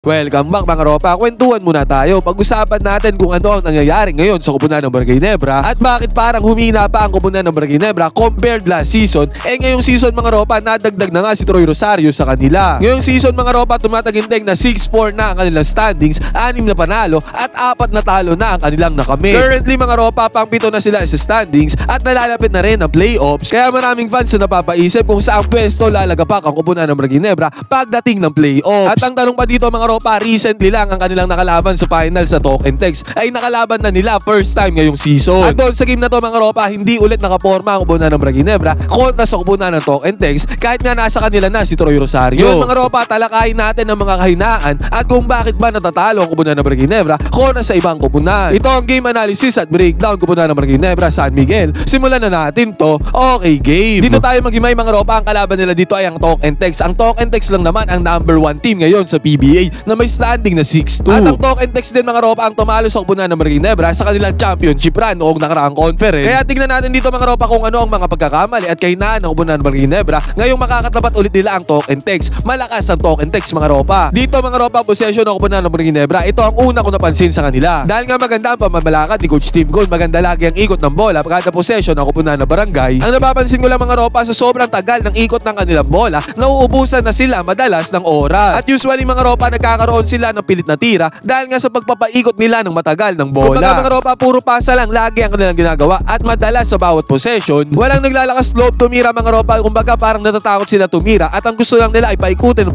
Welcome back mga ropa, kwentuhan muna tayo. Pag-usapan natin kung ano ang nangyayari ngayon sa koponan ng Barangay Nebra at bakit parang humina pa ang koponan ng Barangay Nebra compared last season. Ngayong season mga ropa, nadagdag na nga si Troy Rosario sa kanila. Ngayong season mga ropa, tumataginting na 6-4 na ang kanilang standings, 6 na panalo at 4 na talo na ang kanilang nakamit. Currently mga ropa, pang 7 na sila sa standings at nalalapit na rin ang playoffs. Kaya maraming fans na napapaisip kung saan pwesto lalagapak ang koponan ng Barangay Nebra pagdating ng playoffs. At ang tanong pa dito mga ropa, recently lang ang kanilang nakalaban sa finals sa Talk and Text ay nakalaban na nila first time ngayong season. At doon sa game na to mga ropa, hindi ulit nakaporma ang koponan ng Barangay Nebra kontra sa koponan ng Talk and Text kahit nga nasa kanila na si Troy Rosario. Yun mga ropa, talakayin natin ang mga kahinaan at kung bakit ba natatalo ang koponan ng Barangay Nebra kontra sa ibang koponan. Ito ang game analysis at breakdown koponan ng Barangay Nebra San Miguel. Simulan na natin to. Okay game. Dito tayo maghimay mga ropa, ang kalaban nila dito ay ang Talk and Text. Ang Talk and Text lang naman ang number 1 team ngayon sa PBA na may standing na 6-2. At ang Talk and Text din mga ropa ang tumalo sa koponan ng Barangay Nebra sa kanilang championship run noong nakaraang conference. Kaya tignan natin dito mga ropa kung ano ang mga pagkakamali at kahinaan ng koponan ng Barangay Nebra ngayong makakatapat ulit nila ang Talk and Text. Malakas ang Talk and Text mga ropa. Dito mga ropa, possession ng koponan ng Barangay Nebra, ito ang una ko napansin sa kanila. Dahil nga maganda ang pamamalakad ni Coach Tim Cole, maganda lagi ang ikot ng bola kada possession ng koponan ng Barangay. Ang napapansin ko lang mga ropa, sa sobrang tagal ng ikot ng kanilang bola, nauubusan na sila madalas ng oras. At usually mga ropa, nagkakaroon sila ng pilit na tira dahil nga sa pagpapaikot nila ng matagal ng bola. Kumbaga mga ropa, puro pasa lang lagi ang kanilang ginagawa at madalas sa bawat possession, walang naglalakas loob tumira mga ropa. Kumbaga parang natatakot sila tumira at ang gusto lang nila ay paikutin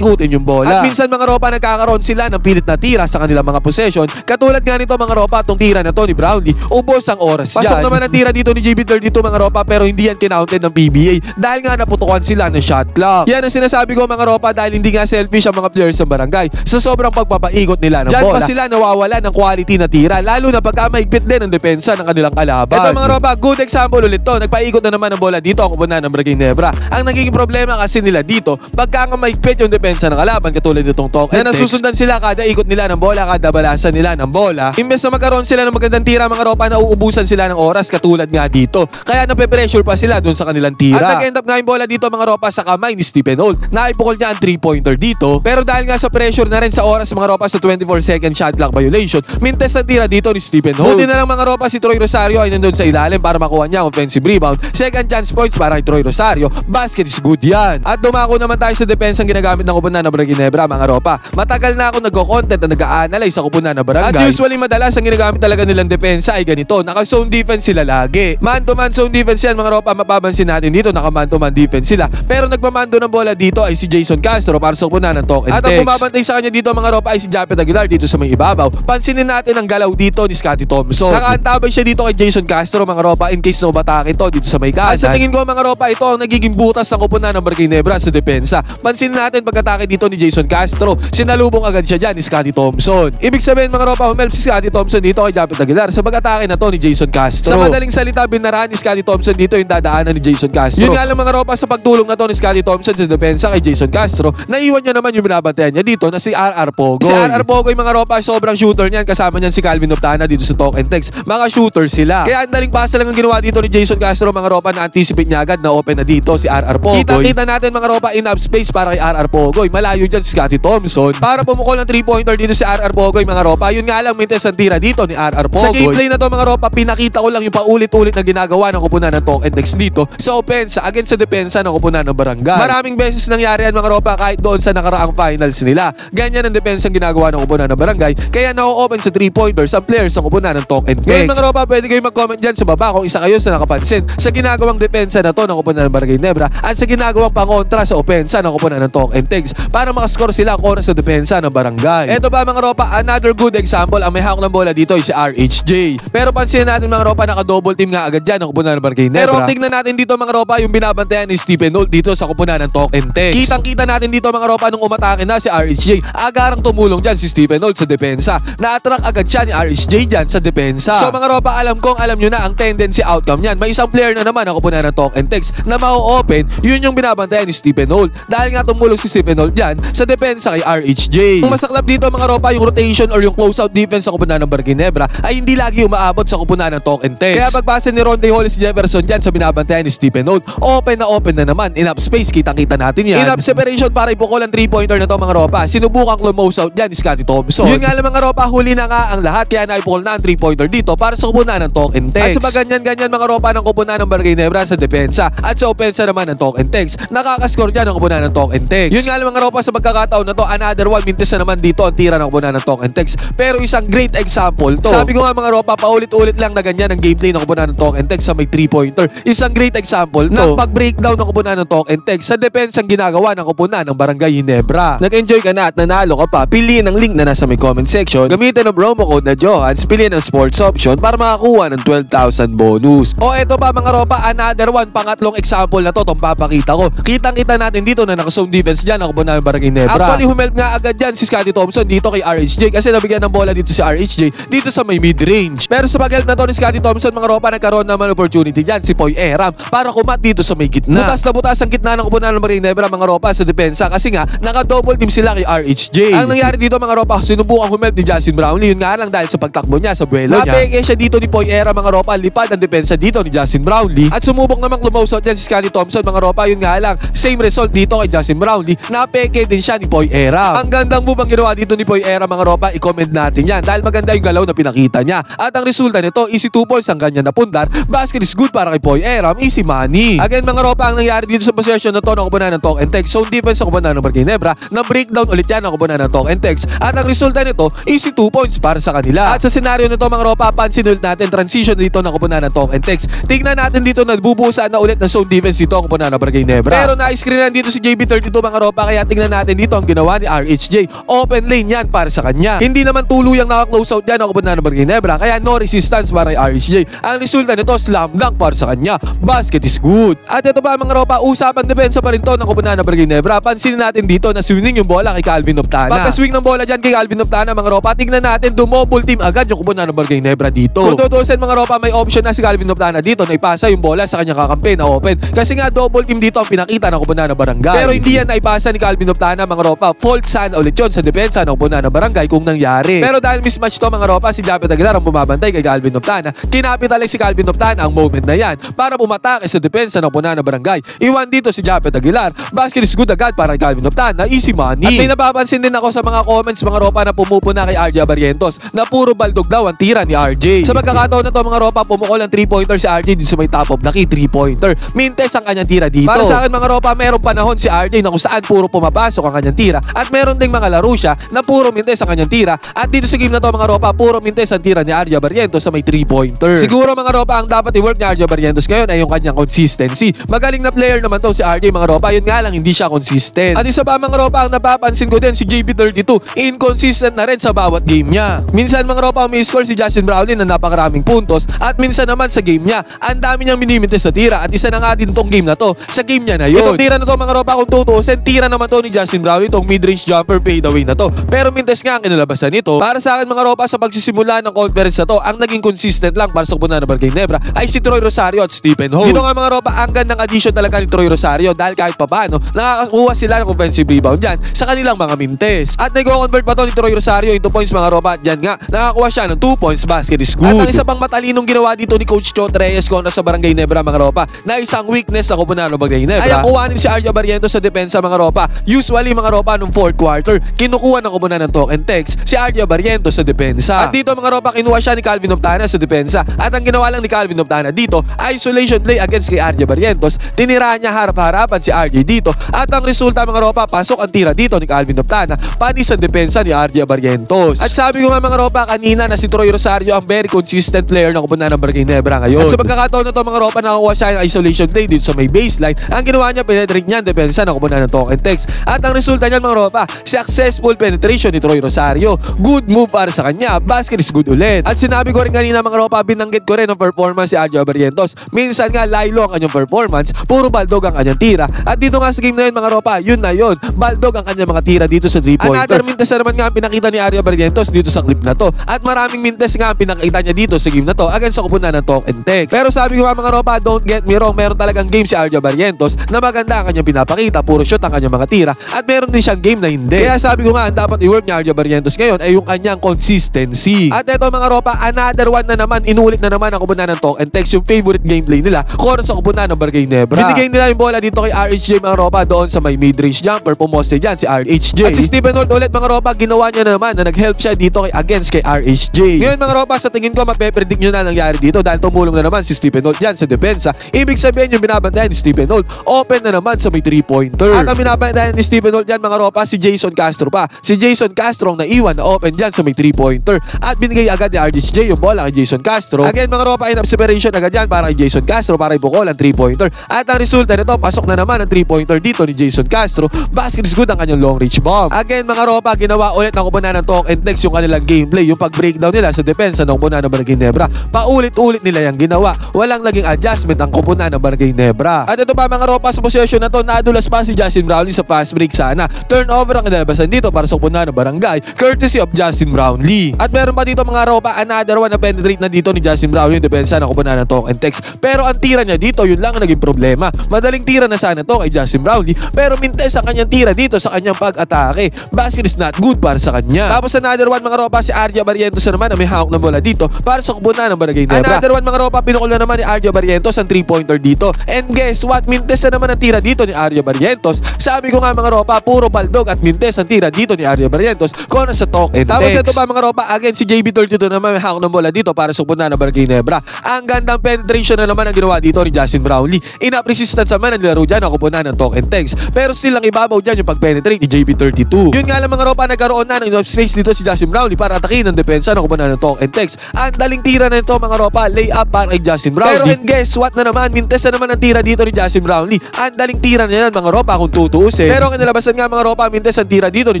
yung bola. At minsan mga ropa, nagkakaroon sila ng pilit na tira sa kanilang mga possession. Katulad nga nito mga ropa, itong tira na to ni Brownlee, ubos ang oras dyan. Pasok naman ang tira dito ni JB32 mga ropa, pero hindi yan kinounted ng PBA dahil nga naputukan sila ng shot clock. Yan ang sinasabi ko mga ropa, dahil hindi nga selfish ang mga players ng Barangay sa sobrang pagpapaikot nila ng bola. Diyan pa sila nawawala ng quality na tira, lalo na pagka maigpit din ang depensa ng kanilang kalaban. Ito mga ropa, good example ulit to. Nagpaikot na naman ang bola dito ang koponan ng Barangay Nebra. Ang nagiging problema kasi nila dito, pagka nga maigpit yung depensa ng kalaban, katulad nitong Talk and Text, na nasusundan sila kada ikot nila ng bola, kada balasan nila ng bola. Imbes na magkaroon sila ng magandang tira mga ropa, nauubusan sila ng oras katulad nga dito. Kaya nape-pressure pa sila doon sa kanilang tira. At nag-end up nga yung bola dito mga ropa sa kamay ni Stephen Holt. Naipukol niya ang 3-pointer dito, pero dahil nga sa pressure na rin sa oras mga ropa sa 24-second shot clock violation, mintes ang tira dito ni Stephen Holt. Buti na lang mga ropa, si Troy Rosario ay nandun sa ilalim para makuha niya ang offensive rebound. Second chance points para kay Troy Rosario. Basket is good yan. At dumako naman tayo sa depensa ang ginagamit ng koponan ng Barangay Nebra mga ropa. Matagal na ako nagko-content na nag-a-analyze sa koponan ng Barangay. At usually madalas ang ginagamit talaga nilang depensa ay ganito. Naka-zone defense sila lagi. Man-to-man zone defense yan mga ropa. Mapapansin natin dito, naka-man-to-man defense sila. Pero nagpamando ng bola dito ay si Jason Castro para sa koponan ng Talk and Text. At ang bumabantay sa kanya dito mga ropa ay si Japet Aguilar dito sa may ibabaw. Pansinin natin ang galaw dito ni Scottie Thompson. Nakaantabay siya dito kay Jason Castro mga ropa in case na umatake ito dito sa may kanan. At sa tingin ko mga ropa, ito ang nagiging butas ng koponan ng Barangay Nebra sa depensa. Pansinin natin pagkatake dito ni Jason Castro, sinalubong agad siya dyan ni Scottie Thompson. Ibig sabihin mga ropa, humelp si Scottie Thompson dito kay Japet Aguilar sa pag-atake na to ni Jason Castro. Sa madaling salita, binaraan ni Scottie Thompson dito yung dadaanan ni Jason Castro. Yun nga lang mga ropa, sa pagtulong na to ni Scottie Thompson sa depensa kay Jason Castro, naiwan niya naman yung binabantayan niya dito na si RR Pogoy. Si RR Pogoy mga ropa, sobrang shooter niyan, kasama niyan si Calvin Optana dito sa Talk and Text. Mga shooter sila. Kaya ang daling pasa lang ang ginawa dito ni Jason Castro mga ropa, na anticipate niya agad na open na dito si RR Pogoy. Kita natin mga ropa, enough space para kay RR Pogoy. Malayo dyan si Scottie Thompson para pumukol ng 3-pointer dito si RR Pogoy mga ropa. Yun nga lang, mintes ang tira dito ni RR Pogoy. Sa gameplay na to mga ropa, pinakita ko lang yung paulit-ulit na ginagawa ng koponan ng Talk and Text dito sa opensa against sa depensa ng koponan ng Barangay. Maraming beses nangyari yan mga ropa, kahit doon sa nakaraang finals nila. Ganyan ang depensa ang ginagawa ng koponan ng Barangay. Kaya na-open sa 3-pointers ang players ng koponan ng Talk and Text. Ngayon mga ropa, pwede kayo mag-comment dyan sa baba kung isa kayo sa nakapansin sa ginagawang depensa na to ng koponan ng Barangay Nebra at sa ginagawang pangontra sa opensa ng koponan ng Talk and Text para makascore sila kontra sa depensa ng Barangay. Eto ba mga ropa, another good example, ang may hawak ng bola dito ay si RHJ. Pero pansin natin mga ropa, naka-double team nga agad dyan ng koponan ng Barangay Nebra. Pero tingnan natin dito mga ropa, yung binabantayan ni Stephen Holt dito sa koponan ng Talk and Text. Kitang-kita natin dito mga ropa, nung umatake na si RHJ, agarang tumulong dyan si Stephen Holt sa depensa. Na-attract agad siya ni RHJ dyan sa depensa. So mga ropa, alam nyo na ang tendency outcome niyan. May isang player na naman ang koponan ng Talk and Text na mau-open, yun yung binabantayan ni Stephen Holt. Dahil nga tumulong si Stephen Holt dyan sa depensa kay RHJ. Kung masaklap dito mga ropa, yung rotation or yung closeout defense sa koponan ng Barangay Nebra ay hindi lagi umaabot sa koponan ng Talk and Text. Kaya pagpasa ni Ronde Hollis Jefferson dyan sa binabantayan ni Stephen Holt, open na naman, enough space, kitang-kita natin yan. Enough separation para ipukol ang 3-pointer na to mga ropa. Sinubukan sinubukang close out dyan ni Scottie Thompson. Yun nga lang mga ropa, huli na nga ang lahat kaya naipukol na ang 3-pointer dito para sa kupunan ng Talk and Text. At sa ganyan-ganyan mga ropa ng kupunan ng Barangay Nebra sa depensa at sa opensa naman ng Talk and Text, nakakascore dyan ang kupunan ng Talk and Text. Yun nga lang mga ropa, sa pagkakataon na to, another one mintes na naman dito ang tira ng kupunan ng Talk and Text. Pero isang great example to. Sabi ko nga mga ropa, paulit-ulit lang na ganyan ang gameplay ng kupunan ng Talk and Text sa may 3-pointer. Isang great example to ng pag-breakdown ng kupunan ng Talk and Text sa depensang ginagawa ng kupunan ng Barangay Ginebra. Nag-enjoy ka na at nanalo ka pa, piliin ang link na nasa may comment section, gamitin ang promo code na Johans, piliin ang sports option para makakuha ng 12,000 bonus. O eto pa mga ropa, another one, pangatlong example na to, itong papakita ko. Kitang-kita natin dito na naka-zone defense dyan ang kupunan ng Barangay Ginebra. Actually, humelp nga agad dyan si Scottie Thompson dito kay RHJ kasi nabigyan ng bola dito si RHJ dito sa may mid-range. Pero sa pag-help na to ni Scottie Thompson mga ropa, nagkaroon naman opportunity dyan si Poy Eram para kumat dito sa may gitna. Butas na butas ang gitna ng kupunan ng Barangay Ginebra mga ropa sa depensa kasi nga naka-double team sila kay RHJ. Ang nangyari dito mga ropa, sinubukang humelp ni Justin Brownlee, yun nga lang dahil sa pagtakbo niya sa buwelo niya. Napeke siya dito ni Poy Eram mga ropa, lipad ang depensa dito ni Justin Brownlee at sumubok namang close out dyan si Scottie Thompson mga ropa, yun nga lang same result dito kay Justin Brownlee, napeke din siya ni Poy Eram. Ang gandang move ang ginawa dito ni Poy Eram mga ropa, i-comment natin yan dahil maganda yung galaw na pinakita niya at ang resulta nito, easy 2 points ang kanya napundar, basket is good para kay Poy Eram, easy money. Again mga ropa, ang nangyari dito sa possession na to ng kupunan ng Talk and Text, zone defense sa kupunan ng Barangay Ginebra, na breakdown ulit yan ang kupunan ng Talk and Text at ang resulta nito, easy 2 points para sa kanila. At sa senaryo nito mga ropa, pansin ulit natin transition dito ng kupunan ng Talk and Text. Tignan natin dito na bubusan na ulit ng zone defense dito ang kupunan ng Barangay Ginebra. Pero na-screenan dito si JB32 mga ropa, kaya tingnan natin dito ang ginawa ni RHJ. Open lane yan para sa kanya. Hindi naman tuluyang naka-close out yan ang kupunan ng Barangay Ginebra, kaya no resistance para kay RHJ. Ang resulta nito, slam dunk para sa kanya. Basket is good. At ito ba mga ropa, usapan depensa pa rin to ng kupunan ng Barangay Ginebra. Pansinin natin dito na swinging yung bola kay Calvin Optana. Pagka-swing ng bola dyan kay Calvin Optana mga ropa, tignan natin, dumobble team agad yung kupunan ng Barangay Ginebra dito. Kung tutusin mga ropa, may option na si Calvin Optana dito na ipasa yung bola sa kanyang kakampi na open. Kasi nga double team dito ang pinakita ng kupunan ng Barangay. Pero hindi yan naipasa ni Calvin Optana mga ropa. Fault sana ulit yun sa depensa ng kupunan ng Barangay kung nangyari. Pero dahil mismatch to mga ropa, si Japet Aguilar ang bumabantay kay Calvin Optana. Kinapitalize si Calvin Optana ang moment na yan para bumatake sa depensa ng kupunan ng Barangay. Iwan dito si Japet Aguilar. Basket is good agad para kay Calvin Optana. Easy money. At may napapansin din ako sa mga comments mga ropa na pumupuna kay RJ Abarientos na puro baldog daw ang tira ni RJ. Sa pagkakataon na to mga ropa, pumukol ang 3-pointer si RJ dito sa may top of the key 3-pointer. Mintes ang kanyang tira dito. Para sa akin mga ropa, merong panahon si RJ na kung saan puro pumapasok ang kanyang tira at meron ding mga laro siya na puro mintes ang kanyang tira at dito sa game na to mga ropa, puro mintes ang tira ni RJ Abarientos sa may 3-pointer. Siguro mga ropa, ang dapat i-work ni RJ Abarientos ngayon ay yung kanyang consistency. Magaling na player naman to si RJ mga ropa, yun nga lang hindi siya consistent. At isa pa mga ropa, ang napapansin ko din si JB32, inconsistent na rin sa bawat game niya. Minsan mga ropa, may score si Justin Brownlee na napakaraming puntos at minsan naman sa game niya, ang dami niyang minimintes sa tira at isa na nga din tong game na to, sa game niya na yun. Itong tira na to mga ropa, kung tutusin, tira naman to ni Justin Brownlee, itong mid-range jumper fadeaway na to. Pero mintes nga ang kinalabasan nito. Para sa akin mga ropa, sa pagsisimula ng conference na to, ang naging consistent lang para sa kupunan ng Barangay Ginebra ay si Troy Rosario at Stephen Holt. Dito nga mga ropa, ang gandang addition talaga ni Troy Rosario dahil kahit papaano, nakakakuha sila ng offensive rebound dyan sa kanilang mga mintes. At nag-convert pa to ni Troy Rosario into points mga ropa, dyan nga, nakakuha siya ng 2 points, basket is good. At ang isa pang matalinong ginawa dito ni Coach Chot Reyes kontra sa Barangay Ginebra mga ropa, na isang weakness sa kupunan ng Barangay Ginebra ay ang kuhanin si RJ Abarientos sa depensa mga ropa. Usually mga ropa, nung 4th quarter, kinukuha ng kupunan ng Talk and Text si RJ Abarientos sa depensa. At dito mga ropa, kinuha siya ni Calvin Optana sa depensa. At ang ginawa lang ni Calvin Optana dito, isolation play against kay RJ Abarientos. Tinirahan niya harap-harapan si RJ dito. At ang resulta mga ropa, pasok ang tira dito ni Calvin Optana, panis sa depensa ni RJ Abarientos. At sabi ko nga mga ropa kanina na si Troy Rosario ang very consistent player ng kupunan ng Barangay Ginebra ngayon. At sa pagkakataon na to mga ropa, nakakuha siya ng isolation play dito sa may baseline. Ang ginawa niya, penetrate niya ang depensa ng kupunan ng Talk and Text. At ang resulta niyan mga ropa, successful penetration ni Troy Rosario. Good move para sa kanya. Basket is good ulit. At sinabi ko rin kanina mga ropa, binanggit ko rin ang performance si RJ Abarientos. Minsan nga laylo ang kanyang performance, puro baldog ang kanyang tira. At dito nga sa game na yun mga ropa, yun na yun. Baldog ang kanyang mga tira dito sa 3-pointer. Another mintes na naman nga ang pinakita ni RJ Abarientos dito sa clip na to. At maraming mintes nga ang pinakita niya dito sa game na to against sa kupunan ng Talk and Text. Pero sabi ko nga mga ropa, don't get me wrong, meron talagang game si RJ Abarientos na maganda ang kanyang pinapakita, puro shot ang kanyang mga tira. At meron din siyang game na hindi. Kaya sabi ko nga, ang dapat i-work ni RJ Abarientos ngayon ay yung kanyang consistency. At eto mga ropa, another one na naman, inulit na naman ang kupunan ng Talk and Text yung favorite gameplay nila kontra sa kupunan ng Barangay Ginebra. Binigay nila yung bola dito kay RHJ mga ropa doon sa may mid-range jumper, pumoste dyan si RHJ. At si Stephen Holt ulit mga ropa, ginawa niya na naman na nag-help siya dito against kay RSJ. Ngayon mga ropa, sa tingin ko mape-predict nyo na nangyari dito dahil tumulong na naman si Stephen Holt dyan sa depensa. Ibig sabihin yung binabantayan ni Stephen Holt, open na naman sa may 3-pointer. At ang binabantayan ni Stephen Holt dyan mga ropa, si Jason Castro pa. Si Jason Castro ang naiwan na open dyan sa may 3-pointer. At binigay agad ni RSJ yung bola kay Jason Castro. Again mga ropa, in separation agad yan para kay Jason Castro para ibukol ang 3-pointer. At ang resulta nito, pasok na naman ang 3-pointer dito ni Jason Castro. Basket is good ang kanyang long range bomb. Again mga ropa, ginawa ulit ng kupunan ng Talk and Text yung kanilang gameplay, yung pag-breakdown nila sa depensa ng kupunan ng Barangay Nebra. Paulit-ulit nila yung ginawa. Walang naging adjustment ang kupunan ng Barangay Nebra. At ito pa mga ropa, sa possession na to, nadulas pa si Justin Brownlee sa fast break sana. Turnover ang inalabasan dito para sa kupunan ng Barangay, courtesy of Justin Brownlee. At meron pa dito mga ropa, another one na penetrate na dito ni Justin Brownlee yung depensa ng kupunan ng Talk and Text. Pero ang tira niya dito, yun lang ang naging problema. Madaling tira na sana to kay Justin Brownlee, pero mintes ang kanyang tira dito sa kanyang pag-atake. Basket is not good para sa kanya. Tapos another one mga ropa, si Arja Barrientos na naman na may hawak ng bola dito para sa kupunan ng Barangay Nebra. Another one mga ropa, pinukul na naman ni Arja Barrientos ang 3-pointer dito. And guess what? Mintes na naman ang tira dito ni Arja Barrientos. Sabi ko nga mga ropa, puro baldog at mintes ang tira dito ni Arja Barrientos kung sa Talk and Text. Tapos ito pa mga ropa, again si JB32 naman may hawak ng bola dito para sa kupunan ng Barangay Nebra. Ang gandang penetration na naman ang ginawa dito ni Justin Brownlee. Enough resistance naman ang nilaro dyan ang kupunan ng Talk and Text. Pero still ang ibabaw dyan yung pag-penetrate ni JB32. Yun nga lang mga ropa, nagkaroon na ng enough space dito si Justin Brownlee para atakin ang depensa ng kupunan ng Talk and Text. Ang daling tira na ito mga ropa, lay up para kay Justin Brownlee. Pero and guess what na naman, mintes na naman ang tira dito ni Justin Brownlee. Ang daling tira na yan mga ropa kung tutuusin. Pero ang inalabasan nga mga ropa, mintes ang tira dito ni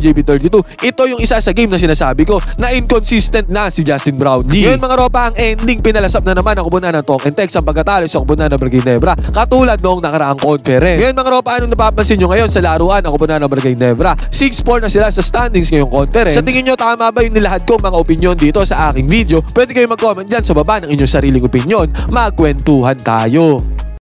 JB32. Ito yung isa sa game na sinasabi ko na inconsistent na si Justin Brownlee. Yun mga ropa, ang ending pinalasap na naman ang kupunan ng Talk and Text ang pagkatalo sa kupunan ng Barangay Nebra. Katulad noong nakaraang conference. Ngayon mga ropa, anong napapansin nyo ngayon sa laruan ng kupunan ng Barangay Nebra? 6-4 na sila sa standings ngayong conference. Sa tingin nyo, tama ba yung nilahad kong mga opinion dito sa aking video? Pwede kayo mag-comment dyan sa baba ng inyong sariling opinion. Magkwentuhan tayo.